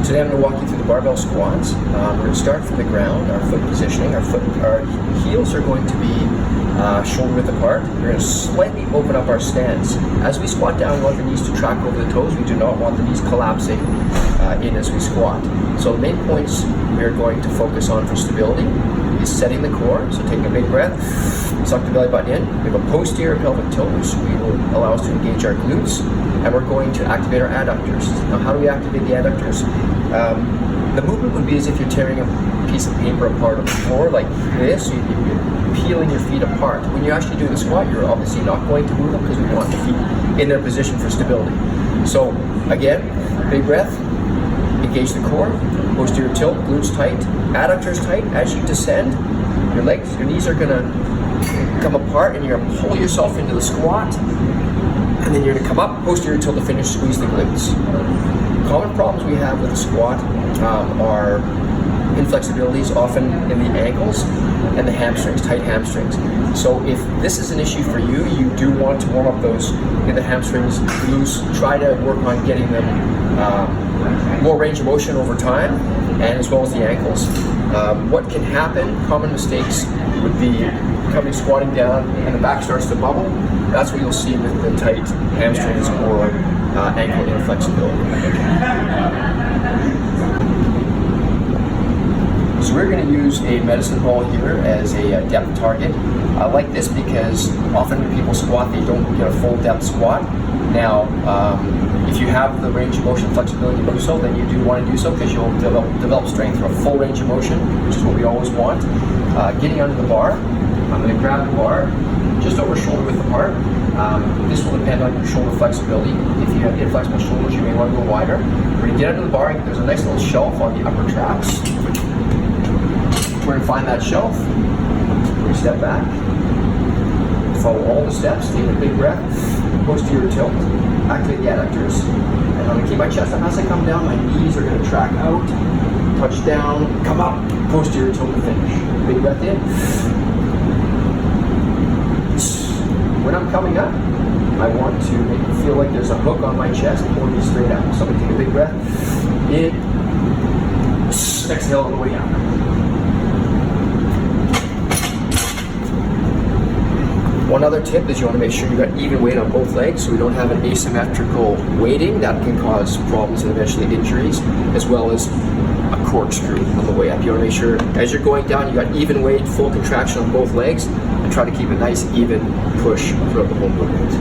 Today I'm going to walk you through the barbell squats. We're going to start from the ground, our foot positioning. Our heels are going to be shoulder width apart. We're going to slightly open up our stance. As we squat down, we want the knees to track over the toes. We do not want the knees collapsing in as we squat. So the main points we're going to focus on for stability is setting the core. So taking a big breath, suck the belly button in. We have a posterior pelvic tilt, which will allow us to engage our glutes. And we're going to activate our adductors. Now, how do we activate the adductors? The movement would be as if you're tearing a piece of paper apart on the floor like this. So you're peeling your feet apart. When you're actually doing the squat, you're obviously not going to move them because we want the feet in their position for stability. So again, big breath, engage the core, posterior tilt, glutes tight, adductors tight. As you descend, your legs, your knees are gonna come apart and you're gonna pull yourself into the squat. And then you're going to come up, posterior tilt to finish, squeeze the glutes. Common problems we have with the squat are inflexibilities, often in the ankles and the hamstrings, tight hamstrings. So if this is an issue for you, you do want to warm up those in the hamstrings loose. Try to work on getting them more range of motion over time, and as well as the ankles. What can happen, common mistakes, would be coming squatting down and the back starts to bubble. That's what you'll see with the tight hamstrings or ankle inflexibility. So we're going to use a medicine ball here as a depth target. I like this because often when people squat, they don't get a full depth squat. Now, if you have the range of motion flexibility to do so, then you do want to do so because you'll develop strength through a full range of motion, which is what we always want. Getting under the bar, I'm going to grab the bar just over shoulder width apart. This will depend on your shoulder flexibility. If you have inflexible shoulders, you may want to go wider. We're going to get under the bar. There's a nice little shelf on the upper traps. We're going to find that shelf. We're going to step back. Follow all the steps. Take a big breath. Posterior tilt. Activate the adductors. And I'm going to keep my chest up. As I come down, my knees are going to track out. Touch down. Come up. Posterior tilt to finish. Big breath in. When I'm coming up, I want to make it feel like there's a hook on my chest pulling me straight up. So I'm going to take a big breath. In. Exhale all the way down. One other tip is you want to make sure you've got even weight on both legs so we don't have an asymmetrical weighting that can cause problems and eventually injuries, as well as a corkscrew on the way up. You want to make sure as you're going down, you got even weight, full contraction on both legs, and try to keep a nice even push throughout the whole movement.